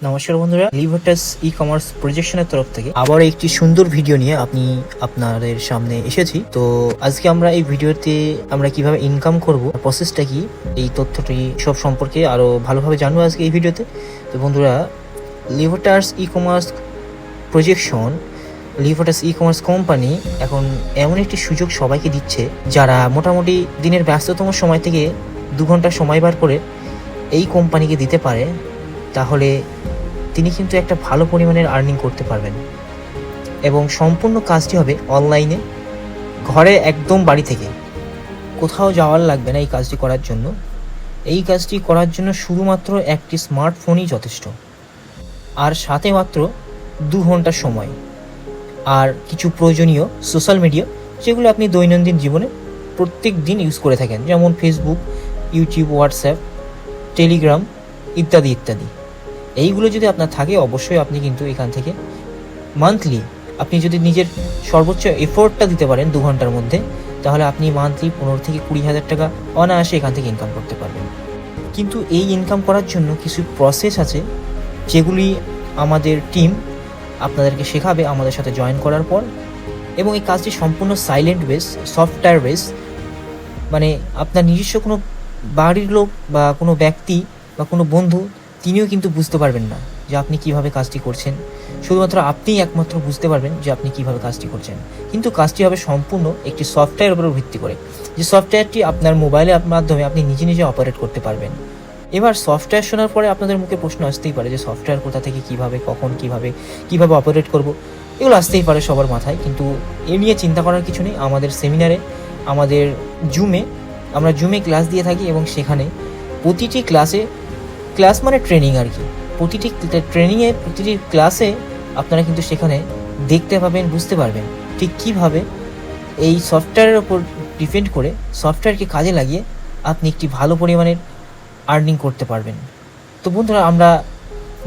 নমস্কার বন্ধুরা, লিভারটাস ই কমার্স প্রজেকশনের তরফ থেকে আবার একটি সুন্দর ভিডিও নিয়ে আপনাদের সামনে এসেছি। তো আজকে আমরা এই ভিডিওতে আমরা কিভাবে ইনকাম করব, প্রসেসটা কি, এই তথ্যটি সব সম্পর্কে আরো ভালোভাবে জানবো আজকে এই ভিডিওতে। তো বন্ধুরা, লিভারটাস ই কমার্স প্রজেকশন, লিভারটাস ই কমার্স কোম্পানি এখন এমন একটি সুযোগ সবাইকে দিচ্ছে যারা মোটামুটি দিনের ব্যস্ততম সময় থেকে 2 ঘন্টা সময় বার করে এই কোম্পানিকে দিতে পারে, তাহলে তিনি কিন্তু একটা ভালো পরিমাণের আর্নিং করতে পারবেন এবং সম্পূর্ণ কাজটি হবে অনলাইনে, ঘরে একদম বাড়ি থেকে, কোথাও যাওয়ার লাগবে না এই কাজটি করার জন্য। এই কাজটি করার জন্য শুধুমাত্র একটি স্মার্টফোনই যথেষ্ট, আর সাথে মাত্র 2 ঘন্টা সময়, আর কিছু প্রয়োজনীয় সোশ্যাল মিডিয়া যেগুলো আপনি দৈনন্দিন জীবনে প্রত্যেক দিন ইউজ করে থাকেন, যেমন ফেসবুক, ইউটিউব, হোয়াটসঅ্যাপ, টেলিগ্রাম ইত্যাদি ইত্যাদি। এইগুলো যদি আপনার থাকে, অবশ্যই আপনি কিন্তু এখান থেকে মান্থলি, আপনি যদি নিজের সর্বোচ্চ এফোর্টটা দিতে পারেন 2 ঘন্টার মধ্যে, তাহলে আপনি মান্থলি 15 থেকে 20 হাজার টাকা অনায়াসে এখান থেকে ইনকাম করতে পারবেন। কিন্তু এই ইনকাম করার জন্য কিছু প্রসেস আছে, যেগুলি আমাদের টিম আপনাদেরকে শেখাবে আমাদের সাথে জয়েন করার পর। এবং এই কাজটি সম্পূর্ণ সাইলেন্ট বেস, সফটওয়্যার বেস, মানে আপনার নিজস্ব কোনো বাড়ির লোক বা কোনো ব্যক্তি বা কোনো বন্ধু, তিনিও কিন্তু বুঝতে পারবেন না যে আপনি কিভাবে কাজটি করছেন। শুধুমাত্র আপনিই একমাত্র বুঝতে পারবেন যে আপনি কিভাবে কাজটি করছেন। কিন্তু কাজটি হবে সম্পূর্ণ একটি সফটওয়্যারের উপর ভিত্তি করে, যে সফটওয়্যারটি আপনার মোবাইলের মাধ্যমে আপনি নিজে নিজে অপারেট করতে পারবেন। এবার সফটওয়্যার শোনার পরে আপনাদের মুখে প্রশ্ন আসতেই পারে যে সফটওয়্যার কোথা থেকে, কিভাবে, কখন, কিভাবে অপারেট করব, এগুলো আসতেই পারে সবার মাথায়। কিন্তু এ নিয়ে চিন্তা করার কিছু নেই। আমাদের সেমিনারে, আমাদের আমরা জুমে ক্লাস দিয়ে থাকি, এবং সেখানে প্রতিটি ক্লাস মানে ট্রেনিং আর কি, প্রতিটি ট্রেনিংয়ে, প্রতিটি ক্লাসে আপনারা কিন্তু সেখানে দেখতে পাবেন, বুঝতে পারবেন ঠিক কীভাবে এই সফটওয়্যারের ওপর ডিপেন্ড করে, সফটওয়্যারকে কাজে লাগিয়ে আপনি একটি ভালো পরিমাণের আর্নিং করতে পারবেন। তো বন্ধুরা, আমরা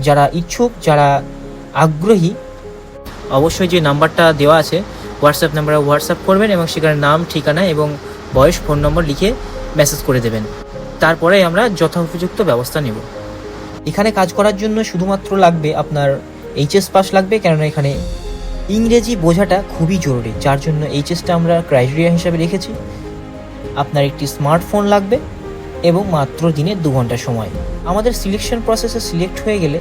যারা ইচ্ছুক, যারা আগ্রহী, অবশ্যই যে নাম্বারটা দেওয়া আছে হোয়াটসঅ্যাপ নাম্বারে হোয়াটসঅ্যাপ করবেন, এবং সেখানে নাম, ঠিকানা এবং বয়স, ফোন নম্বর লিখে মেসেজ করে দেবেন। তারপরে আমরা যথোপযুক্ত ব্যবস্থা নেব। এখানে কাজ করার জন্য শুধুমাত্র লাগবে আপনার এইচএস পাস লাগবে, কেননা এখানে ইংরেজি বোঝাটা খুবই জরুরি, যার জন্য এইচএসটা আমরা ক্রাইটেরিয়া হিসাবে রেখেছি। আপনার একটি স্মার্টফোন লাগবে এবং মাত্র দিনে 2 ঘন্টা সময়। আমাদের সিলেকশন প্রসেসে সিলেক্ট হয়ে গেলে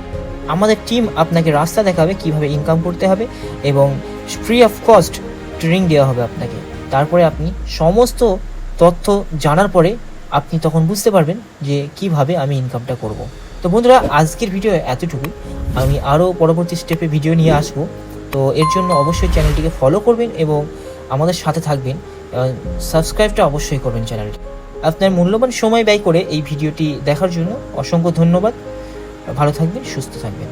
আমাদের টিম আপনাকে রাস্তা দেখাবে কিভাবে ইনকাম করতে হবে, এবং ফ্রি অফ কস্ট ট্রেনিং দেওয়া হবে আপনাকে। তারপরে আপনি সমস্ত তথ্য জানার পরে আপনি তখন বুঝতে পারবেন যে কিভাবে আমি ইনকামটা করব। তো বন্ধুরা, আজকের ভিডিও এতটুকুই। আমি আরও পরবর্তী স্টেপে ভিডিও নিয়ে আসবো। তো এর জন্য অবশ্যই চ্যানেলটিকে ফলো করবেন এবং আমাদের সাথে থাকবেন, সাবস্ক্রাইবটা অবশ্যই করবেন চ্যানেলটি। আপনার মূল্যবান সময় ব্যয় করে এই ভিডিওটি দেখার জন্য অসংখ্য ধন্যবাদ। ভালো থাকবেন, সুস্থ থাকবেন।